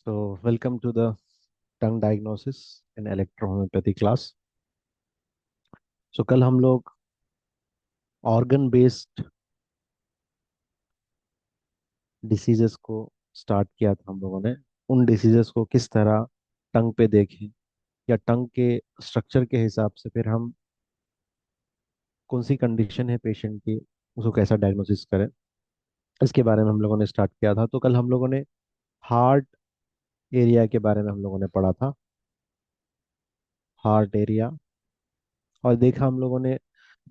So, welcome to the tongue diagnosis in electrohomeopathy class. So, कल हम लोग organ based diseases को start किया था हम लोगों ने। उन डिसीजेस को किस तरह टंग पे देखें या टंग के स्ट्रक्चर के हिसाब से फिर हम कौन सी कंडीशन है पेशेंट की, उसको कैसा डायग्नोसिस करें, इसके बारे में हम लोगों ने स्टार्ट किया था। तो कल हम लोगों ने हार्ट एरिया के बारे में हम लोगों ने पढ़ा था। हार्ट एरिया, और देखा हम लोगों ने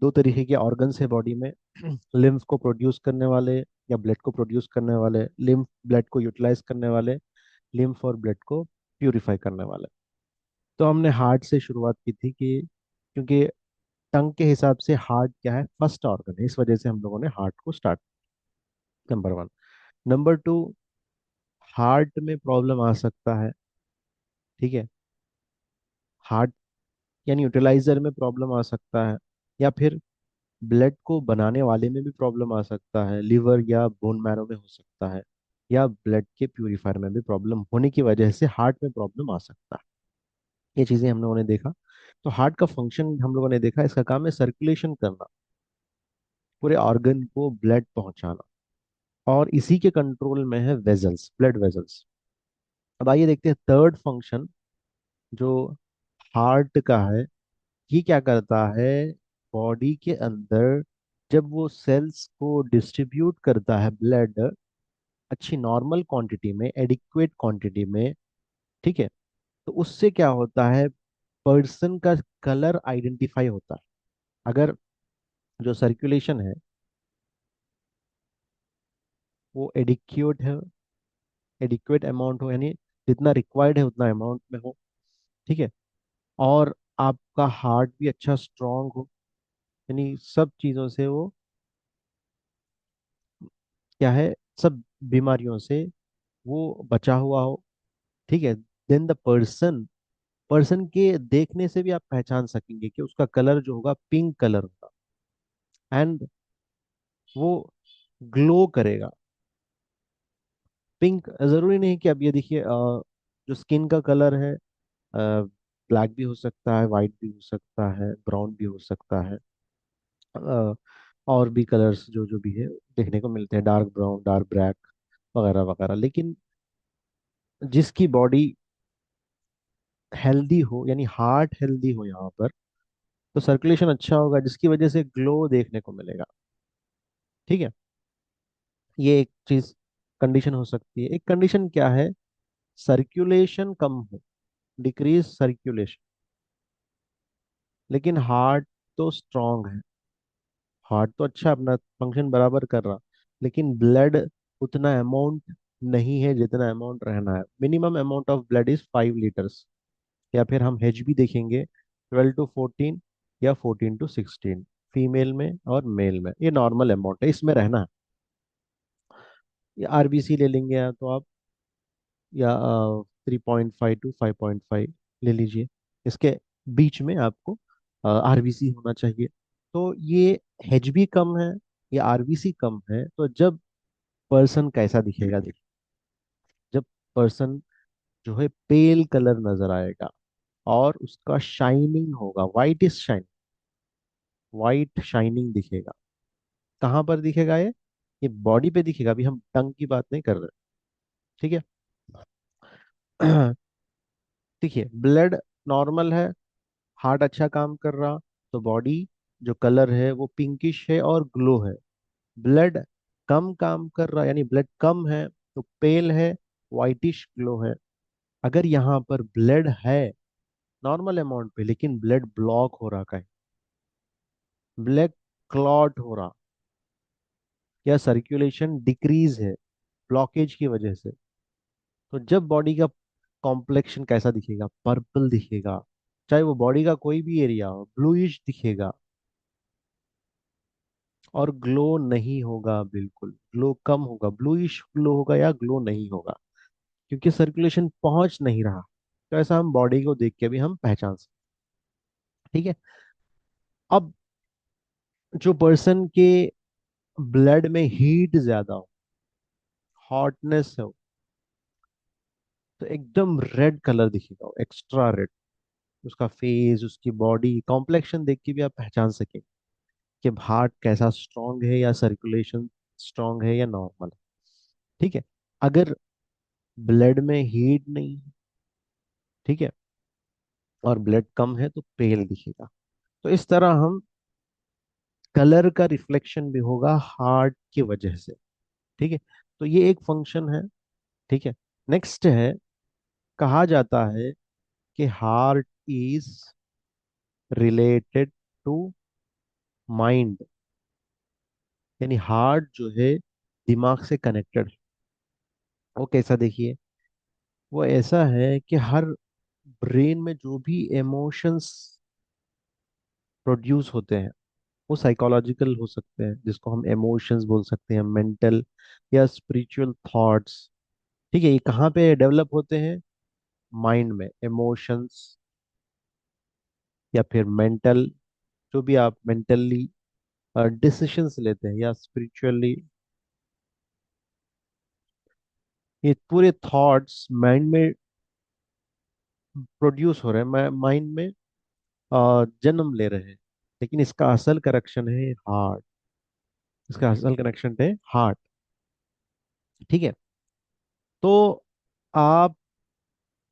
दो तरीके के ऑर्गन्स है बॉडी में। लिम्फ को प्रोड्यूस करने वाले या ब्लड को प्रोड्यूस करने वाले, लिम्फ ब्लड को यूटिलाइज करने वाले, लिम्फ और ब्लड को प्यूरिफाई करने वाले। तो हमने हार्ट से शुरुआत की थी कि क्योंकि टंग के हिसाब से हार्ट क्या है, फर्स्ट ऑर्गन है, इस वजह से हम लोगों ने हार्ट को start. Number one. Number two, heart में प्रॉब्लम आ सकता है। ठीक है, हार्ट यानी यूटिलाइजर में प्रॉब्लम आ सकता है, या फिर ब्लड को बनाने वाले में भी प्रॉब्लम आ सकता है, लिवर या बोन मैरो में हो सकता है, या ब्लड के प्यूरिफायर में भी प्रॉब्लम होने की वजह से हार्ट में प्रॉब्लम आ सकता है। ये चीजें हम लोगों ने देखा। तो हार्ट का फंक्शन हम लोगों ने देखा, इसका काम है सर्कुलेशन करना, पूरे ऑर्गन को ब्लड पहुंचाना, और इसी के कंट्रोल में है वेजल्स, ब्लड वेजल्स। अब आइए देखते हैं थर्ड फंक्शन जो हार्ट का है। ये क्या करता है, बॉडी के अंदर जब वो सेल्स को डिस्ट्रीब्यूट करता है ब्लड अच्छी नॉर्मल क्वांटिटी में, एडिक्वेट क्वांटिटी में, ठीक है, तो उससे क्या होता है, पर्सन का कलर आइडेंटिफाई होता है। अगर जो सर्कुलेशन है वो एडिक्यूट है, एडिक्वेट अमाउंट हो, यानी जितना रिक्वायर्ड है उतना अमाउंट में हो, ठीक है, और आपका हार्ट भी अच्छा स्ट्रांग हो, यानी सब चीज़ों से वो क्या है, सब बीमारियों से वो बचा हुआ हो, ठीक है, देन द पर्सन, पर्सन के देखने से भी आप पहचान सकेंगे कि उसका कलर जो होगा पिंक कलर होगा, एंड वो ग्लो करेगा। पिंक जरूरी नहीं कि अब ये देखिए, जो स्किन का कलर है ब्लैक भी हो सकता है, वाइट भी हो सकता है, ब्राउन भी हो सकता है, अ, और भी कलर्स जो जो भी है देखने को मिलते हैं, डार्क ब्राउन, डार्क ब्लैक वगैरह वगैरह। लेकिन जिसकी बॉडी हेल्दी हो, यानी हार्ट हेल्दी हो यहाँ पर, तो सर्कुलेशन अच्छा होगा, जिसकी वजह से ग्लो देखने को मिलेगा। ठीक है, ये एक चीज कंडीशन हो सकती है। एक कंडीशन क्या है, सर्कुलेशन कम हो, डिक्रीज सर्कुलेशन, लेकिन हार्ट तो स्ट्रांग है, हार्ट तो अच्छा अपना फंक्शन बराबर कर रहा, लेकिन ब्लड उतना अमाउंट नहीं है जितना अमाउंट रहना है। Minimum amount of blood is 5 litres, या फिर हम एच बी देखेंगे 12 to 14 या 14 to 16, फीमेल में और मेल में ये नॉर्मल अमाउंट है, इसमें रहना है। या आरबीसी ले लेंगे या तो आप, या 3.5 to 5.5 ले लीजिए, इसके बीच में आपको आरबीसी होना चाहिए। तो ये एच बी कम है या आरबीसी कम है, तो जब पर्सन कैसा दिखेगा, देखिए, जब पर्सन जो है पेल कलर नजर आएगा, और उसका शाइनिंग होगा, white is shine, white shining दिखेगा। कहाँ पर दिखेगा ये बॉडी पे दिखेगा, अभी हम टंग की बात नहीं कर रहे। ठीक है। देखिए, ब्लड नॉर्मल है, हार्ट अच्छा काम कर रहा, तो बॉडी जो कलर है वो पिंकिश है और ग्लो है। ब्लड कम काम कर रहा, यानी ब्लड कम है, तो पेल है, वाइटिश ग्लो है। अगर यहाँ पर ब्लड है नॉर्मल अमाउंट पे, लेकिन ब्लड ब्लॉक हो रहा, का ब्लड क्लॉट हो रहा, या सर्कुलेशन डिक्रीज है ब्लॉकेज की वजह से, तो जब बॉडी का कॉम्प्लेक्शन कैसा दिखेगा, पर्पल दिखेगा, चाहे वो बॉडी का कोई भी एरिया हो, ब्लूइश दिखेगा, और ग्लो नहीं होगा, बिल्कुल ग्लो कम होगा, ब्लूइश ग्लो होगा या ग्लो नहीं होगा, क्योंकि सर्कुलेशन पहुंच नहीं रहा। तो ऐसा हम बॉडी को देख के भी हम पहचान सकते। ठीक है। अब जो पर्सन के ब्लड में हीट ज्यादा हो, हॉटनेस हो, तो एकदम रेड कलर दिखेगा, एक्स्ट्रा रेड। उसका फेस, उसकी बॉडी कॉम्प्लेक्शन देख के भी आप पहचान सकेंगे कि हार्ट कैसा, स्ट्रांग है या सर्कुलेशन स्ट्रांग है या नॉर्मल है। ठीक है। अगर ब्लड में हीट नहीं है, ठीक है, और ब्लड कम है तो पेल दिखेगा। तो इस तरह हम कलर का रिफ्लेक्शन भी होगा हार्ट की वजह से। ठीक है। तो ये एक फंक्शन है। ठीक है। नेक्स्ट है, कहा जाता है कि heart is related to mind, यानी हार्ट जो है दिमाग से कनेक्टेड है। वो कैसा, देखिए, वो ऐसा है कि हर ब्रेन में जो भी इमोशंस प्रोड्यूस होते हैं वो साइकोलॉजिकल हो सकते हैं, जिसको हम इमोशंस बोल सकते हैं, मेंटल या स्पिरिचुअल थॉट्स। ठीक है। ये कहाँ पे डेवलप होते हैं? माइंड में इमोशंस, या फिर मेंटल, जो भी आप मेंटली डिसीशंस लेते हैं, या स्पिरिचुअली, ये पूरे थॉट्स माइंड में प्रोड्यूस हो रहे हैं, माइंड में जन्म ले रहे हैं। लेकिन इसका असल कनेक्शन है हार्ट। इसका असल कनेक्शन है हार्ट। ठीक है। तो आप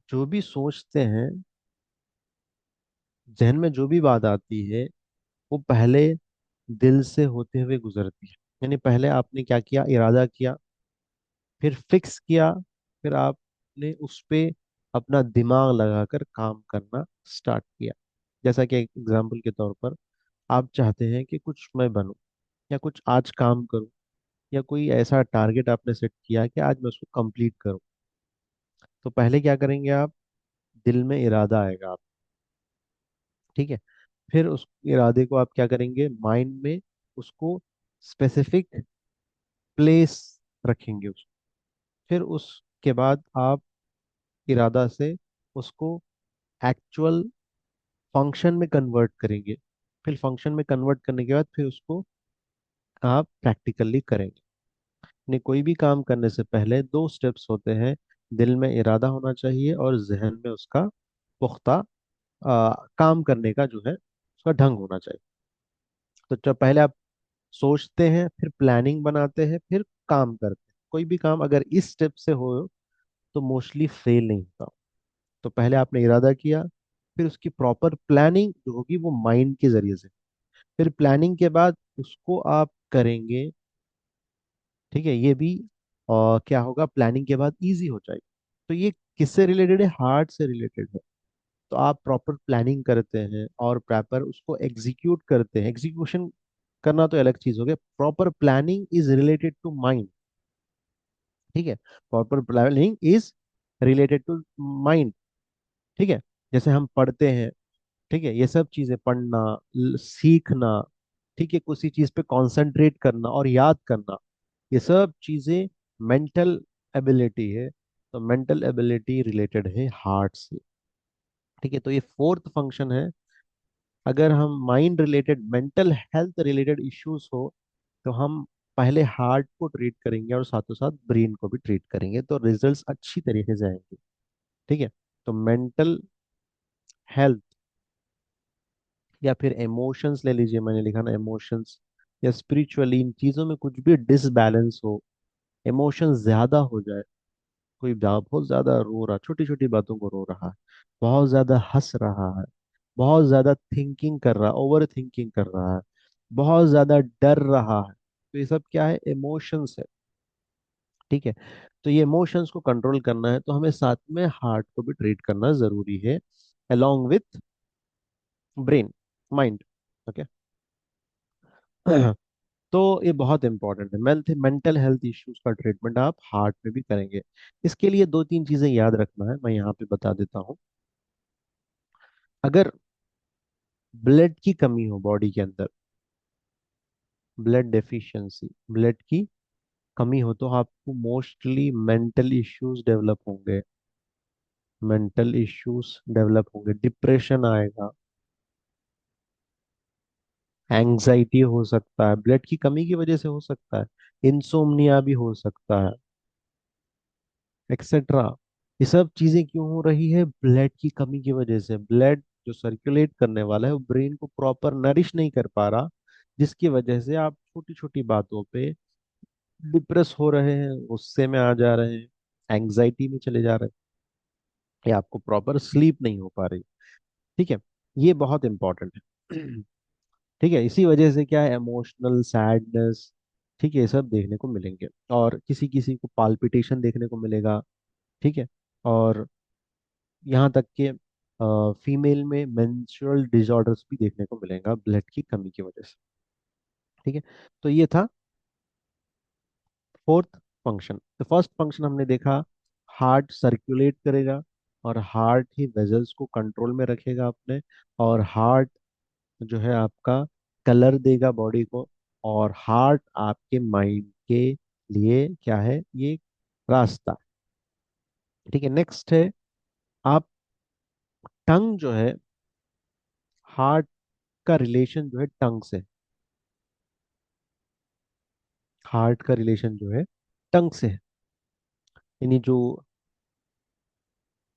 जो भी सोचते हैं, जहन में जो भी बात आती है, वो पहले दिल से होते हुए गुजरती है। यानी पहले आपने क्या किया, इरादा किया, फिर फिक्स किया, फिर आपने उस पे अपना दिमाग लगाकर काम करना स्टार्ट किया। जैसा कि एक एग्जाम्पल के तौर पर, आप चाहते हैं कि कुछ मैं बनूं, या कुछ आज काम करूं, या कोई ऐसा टारगेट आपने सेट किया कि आज मैं उसको कंप्लीट करूं। तो पहले क्या करेंगे आप? दिल में इरादा आएगा आप। ठीक है। फिर उस इरादे को आप क्या करेंगे, माइंड में उसको स्पेसिफिक प्लेस रखेंगे उसको। फिर उसके बाद आप इरादा से उसको एक्चुअल फंक्शन में कन्वर्ट करेंगे। फिर फंक्शन में कन्वर्ट करने के बाद फिर उसको आप प्रैक्टिकली करेंगे। नहीं, कोई भी काम करने से पहले दो स्टेप्स होते हैं। दिल में इरादा होना चाहिए और जहन में उसका पुख्ता काम करने का जो है उसका ढंग होना चाहिए। तो जब पहले आप सोचते हैं, फिर प्लानिंग बनाते हैं, फिर काम करते हैं। कोई भी काम अगर इस स्टेप से हो तो मोस्टली फेल नहीं होता। तो पहले आपने इरादा किया, फिर उसकी प्रॉपर प्लानिंग जो होगी वो माइंड के जरिए से, फिर प्लानिंग के बाद उसको आप करेंगे। ठीक है। ये भी क्या होगा, प्लानिंग के बाद इजी हो जाएगा। तो ये किससे रिलेटेड है? हार्ट से रिलेटेड है। तो आप प्रॉपर प्लानिंग करते हैं और प्रॉपर उसको एग्जीक्यूट करते हैं। एग्जीक्यूशन करना तो अलग चीज हो गया, proper planning is related to mind. ठीक है। Proper planning is related to mind. ठीक है। जैसे हम पढ़ते हैं, ठीक है, ये सब चीजें पढ़ना, सीखना, ठीक है, किसी चीज पे कंसंट्रेट करना और याद करना, ये सब चीजें मेंटल एबिलिटी है। तो मेंटल एबिलिटी रिलेटेड है हार्ट से। ठीक है। तो ये फोर्थ फंक्शन है। अगर हम mind related, mental health related issues हो, तो हम पहले हार्ट को ट्रीट करेंगे और साथों साथ ब्रेन को भी ट्रीट करेंगे, तो रिजल्ट्स अच्छी तरीके से आएंगे। ठीक है। तो मेंटल हेल्थ या फिर इमोशंस ले लीजिए, मैंने लिखा ना इमोशंस, या स्पिरिचुअली, इन चीजों में कुछ भी डिसबैलेंस हो, इमोशंस ज्यादा हो जाए, कोई बहुत ज्यादा रो रहा, छोटी छोटी बातों को रो रहा है, बहुत ज्यादा हंस रहा है, बहुत ज्यादा थिंकिंग कर रहा है, ओवर थिंकिंग कर रहा है, बहुत ज्यादा डर रहा है, तो ये सब क्या है? इमोशंस है। ठीक है। तो ये इमोशंस को कंट्रोल करना है तो हमें साथ में हार्ट को भी ट्रीट करना जरूरी है, along with brain, mind. Okay. तो ये बहुत इंपॉर्टेंट है। मेंटल हेल्थ इश्यूज का ट्रीटमेंट आप हार्ट में भी करेंगे। इसके लिए दो तीन चीजें याद रखना है, मैं यहाँ पे बता देता हूँ। अगर ब्लड की कमी हो बॉडी के अंदर, ब्लड डेफिशिएंसी, ब्लड की कमी हो, तो आपको मोस्टली मेंटल इश्यूज डेवलप होंगे। मेंटल इश्यूज डेवलप होंगे, डिप्रेशन आएगा, एंग्जाइटी हो सकता है, ब्लड की कमी की वजह से हो सकता है, इंसोम्निया भी हो सकता है, एक्सेट्रा। ये सब चीजें क्यों हो रही है? ब्लड की कमी की वजह से। ब्लड जो सर्कुलेट करने वाला है वो ब्रेन को प्रॉपर नरिश नहीं कर पा रहा, जिसकी वजह से आप छोटी छोटी बातों पे डिप्रेस हो रहे हैं, गुस्से में आ जा रहे हैं, एंग्जाइटी में चले जा रहे हैं, या आपको प्रॉपर स्लीप नहीं हो पा रही। ठीक है, ये बहुत इंपॉर्टेंट है। ठीक है, इसी वजह से क्या है, इमोशनल सैडनेस, ठीक है, ये सब देखने को मिलेंगे। और किसी किसी को पाल्पिटेशन देखने को मिलेगा। ठीक है, और यहाँ तक कि फीमेल में मेंस्ट्रुअल डिसऑर्डर्स भी देखने को मिलेगा ब्लड की कमी की वजह से। ठीक है, तो ये था फोर्थ फंक्शन। तो फर्स्ट फंक्शन हमने देखा, हार्ट सर्कुलेट करेगा, और हार्ट ही वेजल्स को कंट्रोल में रखेगा अपने, और हार्ट जो है आपका कलर देगा बॉडी को, और हार्ट आपके माइंड के लिए क्या है, ये रास्ता। ठीक है, नेक्स्ट है, आप टंग जो है, हार्ट का रिलेशन जो है टंग से, हार्ट का रिलेशन जो है टंग से है। यानी जो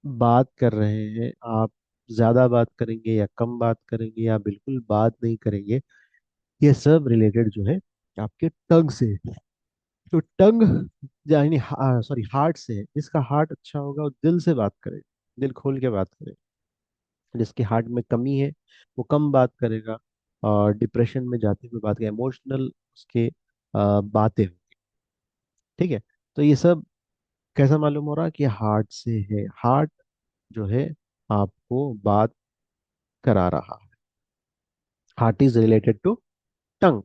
बात कर रहे हैं आप, ज्यादा बात करेंगे या कम बात करेंगे या बिल्कुल बात नहीं करेंगे, ये सब रिलेटेड जो है आपके टंग से है। तो टंग यानी सॉरी हार्ट से है। जिसका हार्ट अच्छा होगा वो दिल से बात करे, दिल खोल के बात करे। जिसके हार्ट में कमी है वो कम बात करेगा, और डिप्रेशन में जाते हुए बात करेगा, इमोशनल उसके बातें होंगी। ठीक है, तो ये सब कैसा मालूम हो रहा कि हार्ट से है। हार्ट जो है आपको बात करा रहा है। Heart is related to tongue,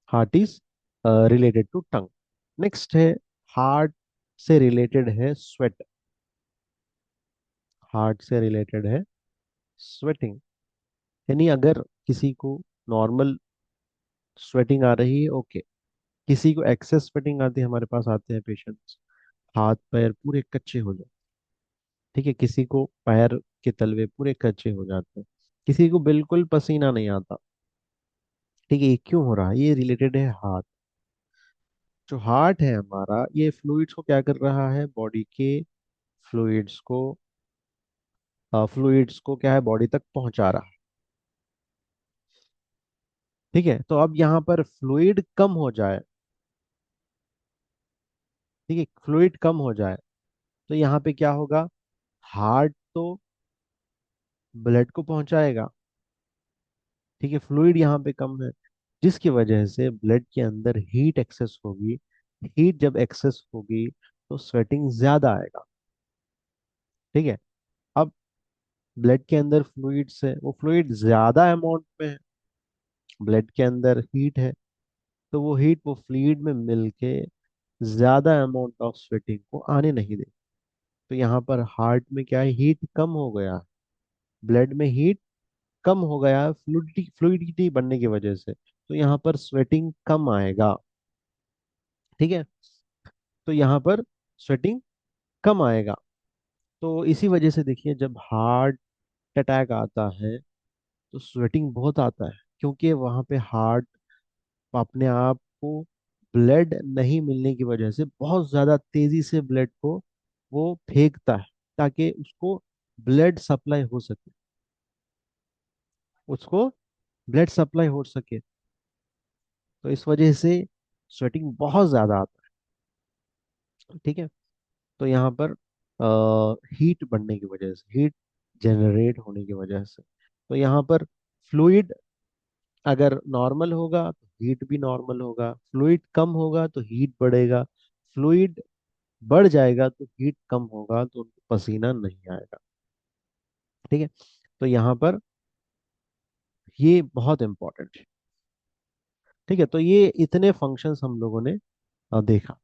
heart is related to tongue. Next है, हार्ट से रिलेटेड है स्वेट, हार्ट से रिलेटेड है स्वेटिंग। यानी अगर किसी को नॉर्मल स्वेटिंग आ रही है, ओके, किसी को एक्सेस स्वेटिंग आती है, हमारे पास आते हैं पेशेंट्स, हाथ पैर पूरे कच्चे हो जाते। ठीक है, किसी को पैर के तलवे पूरे कच्चे हो जाते हैं, किसी को बिल्कुल पसीना नहीं आता। ठीक है, ये क्यों हो रहा है? ये रिलेटेड है हार्ट। जो हार्ट है हमारा, ये फ्लूइड्स को क्या कर रहा है, बॉडी के फ्लूइड्स को, फ्लूइड्स को क्या है, बॉडी तक पहुंचा रहा है। ठीक है, तो अब यहाँ पर फ्लूइड कम हो जाए, ठीक है, फ्लूइड कम हो जाए, तो यहाँ पे क्या होगा, हार्ट तो ब्लड को पहुंचाएगा, ठीक है, फ्लूइड यहाँ पे कम है, जिसकी वजह से ब्लड के अंदर हीट एक्सेस होगी। हीट जब एक्सेस होगी तो स्वेटिंग ज्यादा आएगा। ठीक है, अब ब्लड के अंदर फ्लूइड्स है, वो फ्लूइड ज्यादा अमाउंट में है, ब्लड के अंदर हीट है, तो वो हीट वो फ्लूइड में मिलके ज्यादा अमाउंट ऑफ स्वेटिंग को आने नहीं दे। तो यहाँ पर हार्ट में क्या है, हीट कम हो गया, ब्लड में हीट कम हो गया फ्लूइडिटी फ्लूइडिटी बनने की वजह से, तो यहाँ पर स्वेटिंग कम आएगा। ठीक है, तो यहाँ पर स्वेटिंग कम आएगा। तो इसी वजह से देखिए, जब हार्ट अटैक आता है तो स्वेटिंग बहुत आता है, क्योंकि वहाँ पे हार्ट अपने आप को ब्लड नहीं मिलने की वजह से बहुत ज्यादा तेजी से ब्लड को वो फेंकता है, ताकि उसको ब्लड सप्लाई हो सके, उसको ब्लड सप्लाई हो सके। तो इस वजह से स्वेटिंग बहुत ज्यादा आता है। ठीक है, तो यहाँ पर हीट बढ़ने की वजह से, हीट जनरेट होने की वजह से, तो यहाँ पर फ्लूइड अगर नॉर्मल होगा तो हीट भी नॉर्मल होगा, फ्लूइड कम होगा तो हीट बढ़ेगा, फ्लूइड बढ़ जाएगा तो हीट कम होगा, तो उनको पसीना नहीं आएगा। ठीक है, तो यहाँ पर ये बहुत इंपॉर्टेंट है। ठीक है, तो ये इतने फंक्शंस हम लोगों ने देखा।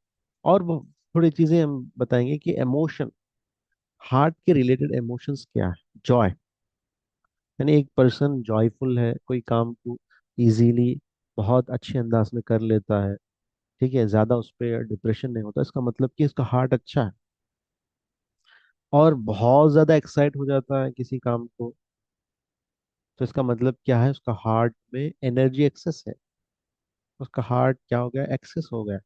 और वो थोड़ी चीजें हम बताएंगे कि इमोशन, हार्ट के रिलेटेड इमोशंस क्या है। जॉय, यानी एक पर्सन जॉयफुल है, कोई काम को इजीली बहुत अच्छे अंदाज में कर लेता है, ठीक है, ज्यादा उस पर डिप्रेशन नहीं होता, इसका मतलब कि इसका हार्ट अच्छा है। और बहुत ज्यादा एक्साइट हो जाता है किसी काम को, तो इसका मतलब क्या है, उसका हार्ट में एनर्जी एक्सेस है, उसका हार्ट क्या हो गया, एक्सेस हो गया।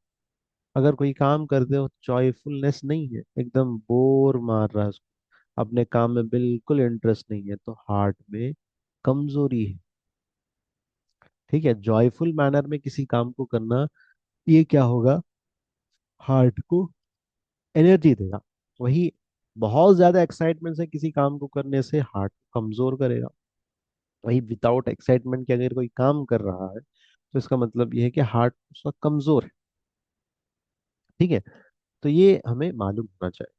अगर कोई काम करते हो जॉयफुलनेस नहीं है, एकदम बोर मार रहा है उसको, अपने काम में बिल्कुल इंटरेस्ट नहीं है, तो हार्ट में कमजोरी है। ठीक है, जॉयफुल मैनर में किसी काम को करना, ये क्या होगा, हार्ट को एनर्जी देगा। वही बहुत ज्यादा एक्साइटमेंट से किसी काम को करने से हार्ट को कमजोर करेगा। वही विदाउट एक्साइटमेंट के अगर कोई काम कर रहा है, तो इसका मतलब ये है कि हार्ट उसका कमजोर है। ठीक है, तो ये हमें मालूम होना चाहिए।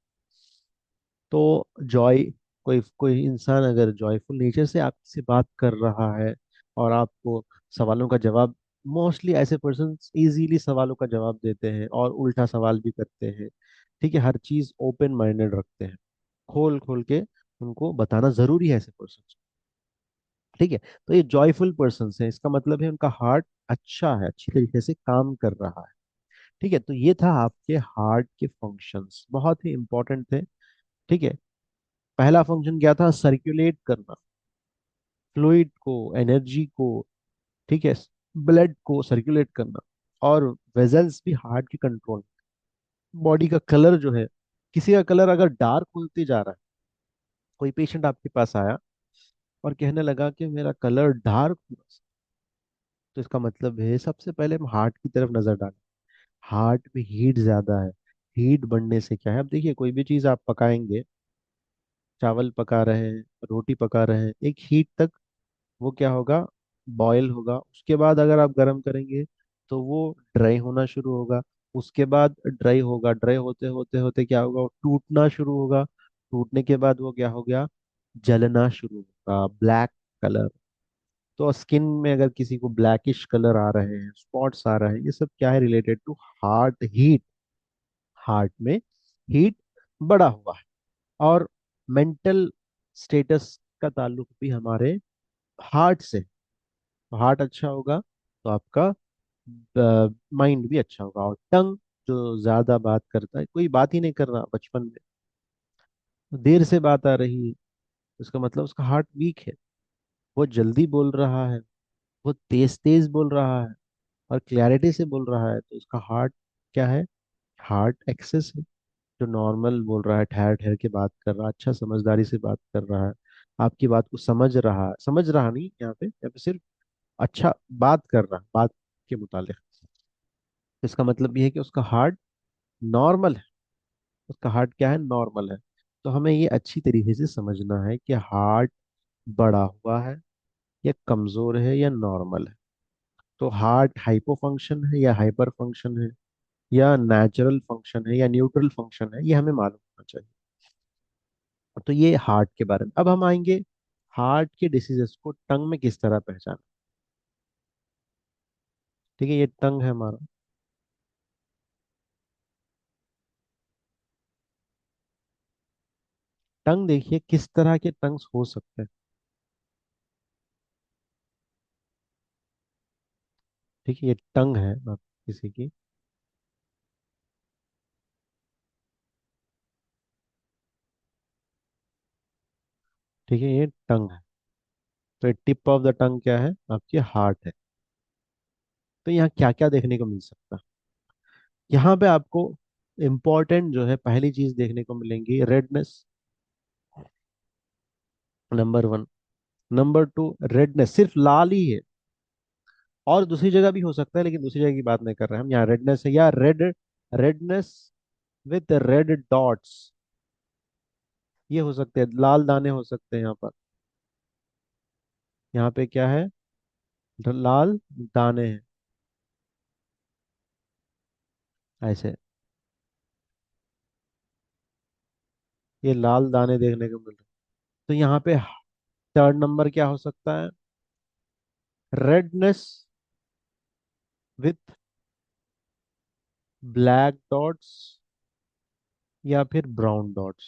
तो जॉय, कोई कोई इंसान अगर जॉयफुल नेचर से आपसे बात कर रहा है और आपको सवालों का जवाब, मोस्टली ऐसे पर्सन इजीली सवालों का जवाब देते हैं और उल्टा सवाल भी करते हैं। ठीक है, हर चीज ओपन माइंडेड रखते हैं, खोल खोल के उनको बताना जरूरी है ऐसे पर्सन। ठीक है, तो ये जॉयफुल पर्सन है, इसका मतलब है उनका हार्ट अच्छा है, अच्छी तरीके से काम कर रहा है। ठीक है, तो ये था आपके हार्ट के फंक्शंस, बहुत ही इंपॉर्टेंट थे। ठीक है, पहला फंक्शन क्या था, सर्कुलेट करना फ्लूइड को, एनर्जी को। ठीक है, ब्लड को सर्कुलेट करना। और वेजल्स भी हार्ट के कंट्रोल। बॉडी का कलर जो है, किसी का कलर अगर डार्क होते जा रहा है, कोई पेशेंट आपके पास आया और कहने लगा कि मेरा कलर डार्क, तो इसका मतलब है सबसे पहले हम हार्ट की तरफ नजर डालें। हार्ट में हीट ज्यादा है। हीट बढ़ने से क्या है, अब देखिए कोई भी चीज आप पकाएंगे, चावल पका रहे हैं, रोटी पका रहे हैं, एक हीट तक वो क्या होगा, बॉयल होगा। उसके बाद अगर आप गर्म करेंगे तो वो ड्राई होना शुरू होगा। उसके बाद ड्राई होगा, ड्राई होते होते होते क्या होगा, वो टूटना शुरू होगा। टूटने के बाद वो क्या हो गया, जलना शुरू होगा, ब्लैक कलर। तो स्किन में अगर किसी को ब्लैकिश कलर आ रहे हैं, स्पॉट्स आ रहे हैं, ये सब क्या है, related to heart heat. Heart में हीट बढ़ा हुआ है। और मेंटल स्टेटस का ताल्लुक भी हमारे हार्ट से। हार्ट अच्छा होगा तो आपका माइंड भी अच्छा होगा। और टंग, जो ज्यादा बात करता है, कोई बात ही नहीं कर रहा बचपन में, देर से बात आ रही है, उसका मतलब उसका हार्ट वीक है। वो जल्दी बोल रहा है, वो तेज तेज बोल रहा है और क्लैरिटी से बोल रहा है, तो उसका हार्ट क्या है, हार्ट एक्सेस है। जो नॉर्मल बोल रहा है, ठहर ठहर के बात कर रहा है, अच्छा समझदारी से बात कर रहा है, आपकी बात को समझ रहा है, समझ रहा नहीं, यहाँ पे सिर्फ अच्छा बात कर रहा है, बात के मुतालिक। इसका मतलब ये है कि उसका हार्ट नॉर्मल है। उसका हार्ट क्या है, नॉर्मल है। तो हमें ये अच्छी तरीके से समझना है कि हार्ट बढ़ा हुआ है या कमजोर है या नॉर्मल है। तो हार्ट हाइपो फंक्शन है या हाइपर फंक्शन है, या नेचुरल फंक्शन है या न्यूट्रल फंक्शन है, ये हमें मालूम होना चाहिए। तो ये हार्ट के बारे में। अब हम आएंगे हार्ट के डिसीजेस को टंग में किस तरह पहचाना। ठीक है, ये टंग है हमारा। टंग देखिए किस तरह के टंग्स हो सकते हैं। ठीक है, ये टंग है आप किसी की। ठीक है, ये टंग है। तो टिप ऑफ द टंग क्या है, आपकी हार्ट है। तो यहाँ क्या क्या देखने को मिल सकता है, यहाँ पे आपको इम्पोर्टेंट जो है पहली चीज देखने को मिलेंगी, redness, number one. Number two, redness सिर्फ लाल ही है, और दूसरी जगह भी हो सकता है, लेकिन दूसरी जगह की बात नहीं कर रहे हैं हम, यहाँ रेडनेस है, या रेडनेस विद रेड डॉट्स, ये हो सकते हैं, लाल दाने हो सकते हैं यहाँ पर। यहाँ पे क्या है, लाल दाने हैं ऐसे, ये लाल दाने देखने को मिल रहे हैं। तो यहाँ पे थर्ड नंबर क्या हो सकता है, रेडनेस विथ ब्लैक डॉट्स या फिर ब्राउन डॉट्स,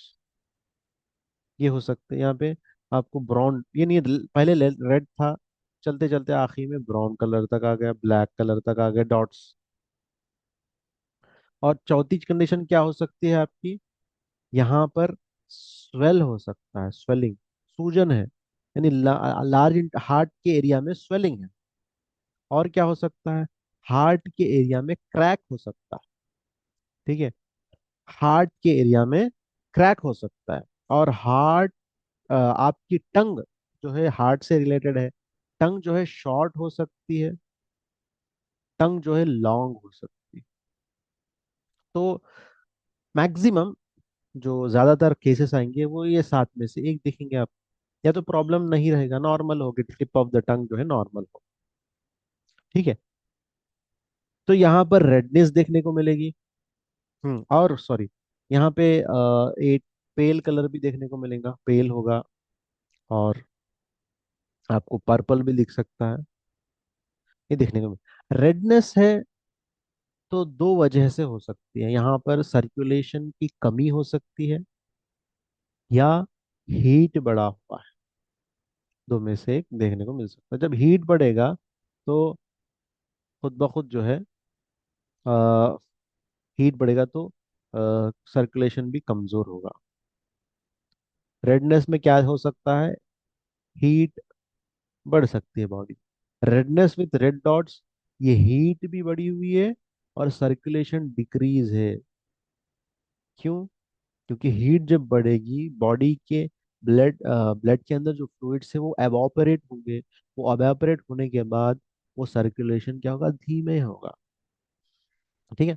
ये हो सकते हैं यहाँ पे। आपको ब्राउन, ये नहीं पहले रेड था, चलते चलते आखिर में ब्राउन कलर तक आ गया, ब्लैक कलर तक आ गया डॉट्स। और चौथी कंडीशन क्या हो सकती है आपकी, यहाँ पर स्वेल हो सकता है, स्वेलिंग, सूजन है, यानी लार्ज हार्ट के एरिया में स्वेलिंग है। और क्या हो सकता है, हार्ट के एरिया में क्रैक हो सकता है। ठीक है। हार्ट के एरिया में क्रैक हो सकता है। और हार्ट, आपकी टंग जो है हार्ट से रिलेटेड है। टंग जो है शॉर्ट हो सकती है, टंग जो है लॉन्ग हो सकती है। तो मैक्सिमम जो ज्यादातर केसेस आएंगे वो ये सात में से एक देखेंगे आप। या तो प्रॉब्लम नहीं रहेगा, नॉर्मल होगी, टिप ऑफ द टंग जो है नॉर्मल हो। ठीक है। तो यहाँ पर रेडनेस देखने को मिलेगी। और सॉरी, यहाँ पे एक पेल कलर भी देखने को मिलेगा, पेल होगा। और आपको पर्पल भी दिख सकता है, ये देखने को मिल रेडनेस है। तो दो वजह से हो सकती है, यहाँ पर सर्कुलेशन की कमी हो सकती है, या हीट बढ़ा हुआ है। दो में से एक देखने को मिल सकता है। जब हीट बढ़ेगा तो खुद ब खुद जो है, हीट बढ़ेगा तो सर्कुलेशन भी कमजोर होगा। रेडनेस में क्या हो सकता है, हीट बढ़ सकती है body. Redness with red dots, ये हीट भी बढ़ी हुई है और सर्कुलेशन डिक्रीज है। क्यों? क्योंकि हीट जब बढ़ेगी बॉडी के ब्लड के अंदर जो फ्लूइड्स है वो एवापोरेट होंगे। वो एवापोरेट होने के बाद वो सर्कुलेशन क्या होगा, धीमे होगा। ठीक है।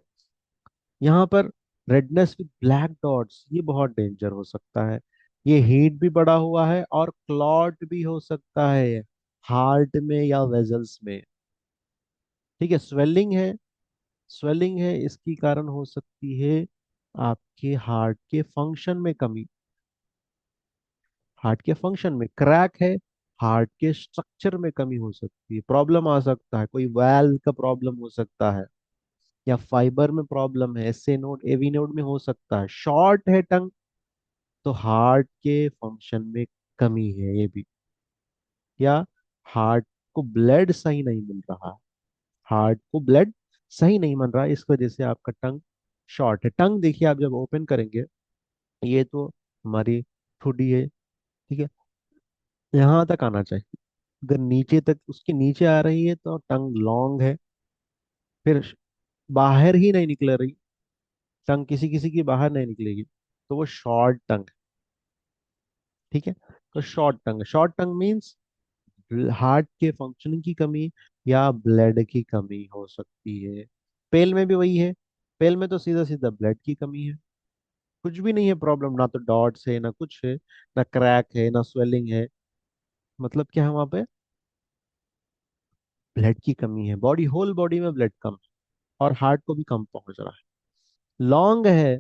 यहाँ पर रेडनेस विद ब्लैक डॉट्स, ये बहुत डेंजर हो सकता है। ये हीट भी बढ़ा हुआ है और क्लॉट भी हो सकता है हार्ट में या वेजल्स में। ठीक है। स्वेलिंग है, स्वेलिंग है, इसकी कारण हो सकती है आपके हार्ट के फंक्शन में कमी। हार्ट के फंक्शन में क्रैक है, हार्ट के स्ट्रक्चर में कमी हो सकती है, प्रॉब्लम आ सकता है, कोई वाल्व का प्रॉब्लम हो सकता है, या फाइबर में प्रॉब्लम है, एसए नोड एवी नोड में हो सकता है। शॉर्ट है टंग, तो हार्ट के फंक्शन में कमी है ये भी। या हार्ट को ब्लड सही नहीं मिल रहा, हार्ट को ब्लड सही नहीं मिल रहा, इस वजह से आपका टंग शॉर्ट है। टंग देखिए, आप जब ओपन करेंगे, ये तो हमारी ठुडी है, ठीक है, यहाँ तक आना चाहिए। अगर नीचे तक उसके नीचे आ रही है तो टंग लॉन्ग है। फिर बाहर ही नहीं निकल रही, टंग किसी किसी की बाहर नहीं निकलेगी, तो वो शॉर्ट टंग है। ठीक है। तो शॉर्ट टंग, शॉर्ट टंग मीन्स हार्ट के फंक्शनिंग की कमी या ब्लड की कमी हो सकती है। पेल में भी वही है, पेल में तो सीधा सीधा ब्लड की कमी है। कुछ भी नहीं है प्रॉब्लम, ना तो डॉट्स है ना कुछ है, ना क्रैक है ना स्वेलिंग है। मतलब क्या है वहां पे, ब्लड की कमी है, बॉडी होल बॉडी में ब्लड कम है और हार्ट को भी कम पहुंच रहा है। लॉन्ग है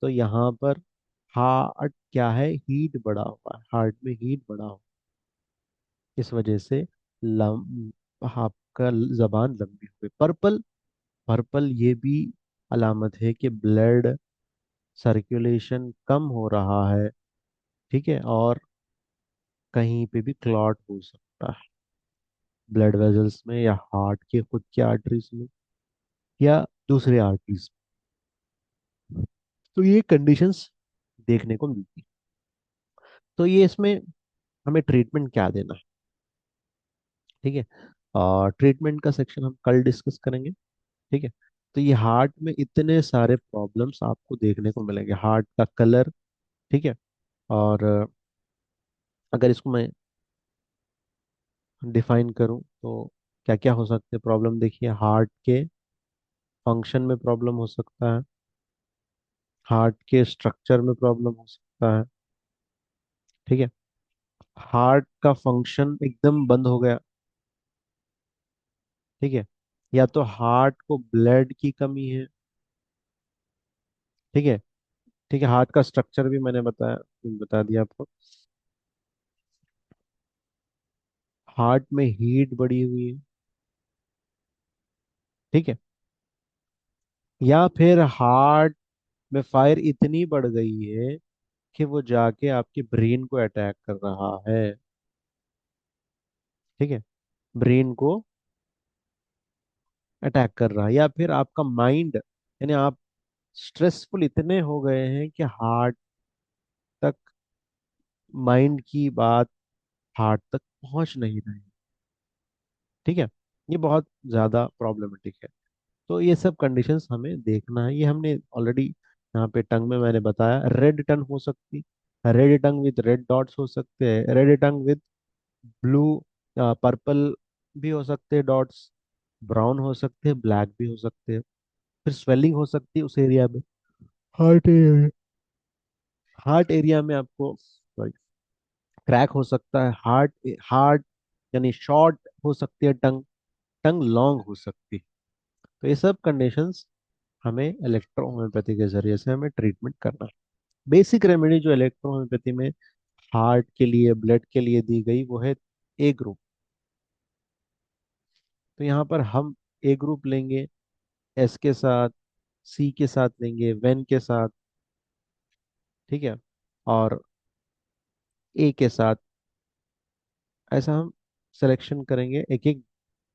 तो यहाँ पर हार्ट क्या है, हीट बढ़ा हुआ है, हार्ट में हीट बढ़ा हुआ है। इस वजह से लम आपका जबान लंबी हुई। पर्पल, पर्पल ये भी अलामत है कि ब्लड सर्कुलेशन कम हो रहा है। ठीक है। और कहीं पे भी क्लॉट हो सकता है, ब्लड वेजल्स में या हार्ट के खुद के आर्टरीज में या दूसरे आर्टरीज में। तो ये कंडीशंस देखने को मिलती है। तो ये इसमें हमें ट्रीटमेंट क्या देना है, ठीक है। और ट्रीटमेंट का सेक्शन हम कल डिस्कस करेंगे। ठीक है। तो ये हार्ट में इतने सारे प्रॉब्लम्स आपको देखने को मिलेंगे, हार्ट का कलर, ठीक है। और अगर इसको मैं डिफाइन करूं तो क्या क्या हो सकते हैं प्रॉब्लम, देखिए हार्ट के फंक्शन में प्रॉब्लम हो सकता है, हार्ट के स्ट्रक्चर में प्रॉब्लम हो सकता है। ठीक है। हार्ट का फंक्शन एकदम बंद हो गया, ठीक है, या तो हार्ट को ब्लड की कमी है। ठीक है। ठीक है, हार्ट का स्ट्रक्चर भी मैंने बता दिया आपको। हार्ट में हीट बढ़ी हुई है। ठीक है। या फिर हार्ट में फायर इतनी बढ़ गई है कि वो जाके आपके ब्रेन को अटैक कर रहा है। ठीक है। ब्रेन को अटैक कर रहा है, या फिर आपका माइंड, यानी आप स्ट्रेसफुल इतने हो गए हैं कि हार्ट तक, माइंड की बात हार्ट तक पहुंच नहीं रही। ठीक है। ये बहुत ज्यादा प्रॉब्लमेटिक है। तो ये सब कंडीशंस हमें देखना है। ये हमने ऑलरेडी यहाँ पे टंग में मैंने बताया, रेड टंग हो सकती, red tongue with red dots हो सकते हैं, red tongue with blue purple भी हो सकते हैं डॉट्स, ब्राउन हो सकते हैं, ब्लैक भी हो सकते हैं। फिर स्वेलिंग हो सकती है उस एरिया में, हार्ट एरिया, हार्ट एरिया में आपको सॉरी क्रैक हो सकता है, हार्ट हार्ट यानी शॉर्ट हो सकती है टंग, टंग लॉन्ग हो सकती है। तो ये सब कंडीशंस हमें इलेक्ट्रो होम्योपैथी के जरिए से हमें ट्रीटमेंट करना है। बेसिक रेमेडी जो इलेक्ट्रो होम्योपैथी में हार्ट के लिए ब्लड के लिए दी गई वो है ए ग्रुप। तो यहाँ पर हम ए ग्रुप लेंगे, एस के साथ, सी के साथ लेंगे, वेन के साथ, ठीक है, और ए के साथ। ऐसा हम सिलेक्शन करेंगे एक एक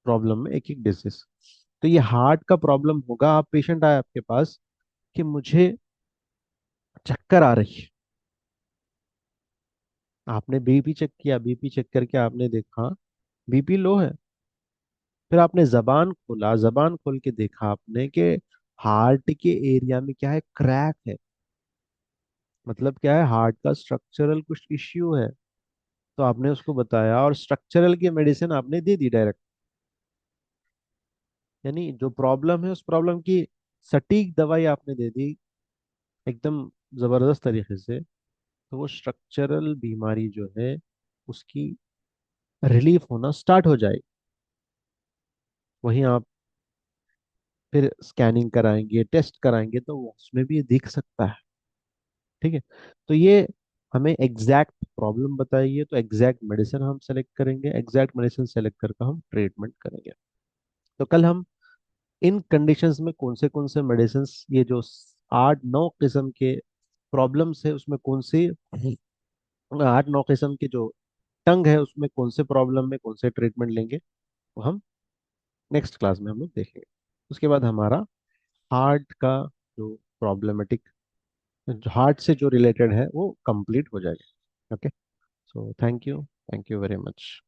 प्रॉब्लम में, एक एक डिजीज। तो ये हार्ट का प्रॉब्लम होगा, आप पेशेंट आए आपके पास कि मुझे चक्कर आ रही है, आपने बीपी चेक किया, बीपी चेक करके आपने देखा बीपी लो है, फिर आपने जबान खोला, जबान खोल के देखा आपने कि हार्ट के एरिया में क्या है, क्रैक है, मतलब क्या है, हार्ट का स्ट्रक्चरल कुछ इश्यू है। तो आपने उसको बताया और स्ट्रक्चरल की मेडिसिन आपने दे दी डायरेक्ट, यानी जो प्रॉब्लम है उस प्रॉब्लम की सटीक दवाई आपने दे दी एकदम जबरदस्त तरीके से। तो वो स्ट्रक्चरल बीमारी जो है उसकी रिलीफ होना स्टार्ट हो जाए। वहीं आप फिर स्कैनिंग कराएंगे, टेस्ट कराएंगे, तो वो उसमें भी ये दिख सकता है, ठीक है। तो ये हमें एग्जैक्ट प्रॉब्लम बताइए, तो एग्जैक्ट मेडिसिन हम सेलेक्ट करेंगे, एग्जैक्ट मेडिसिन सेलेक्ट करके हम ट्रीटमेंट करेंगे। तो कल हम इन कंडीशंस में कौन से मेडिसिन, ये जो 8 9 किस्म के प्रॉब्लम्स है उसमें कौन सी 8 9 किस्म के जो टंग है उसमें कौन से प्रॉब्लम में कौन से ट्रीटमेंट लेंगे, वो हम नेक्स्ट क्लास में हम लोग देखेंगे। उसके बाद हमारा हार्ट का जो प्रॉब्लमेटिक, हार्ट से जो रिलेटेड है वो कंप्लीट हो जाएगा। Okay, so thank you very much.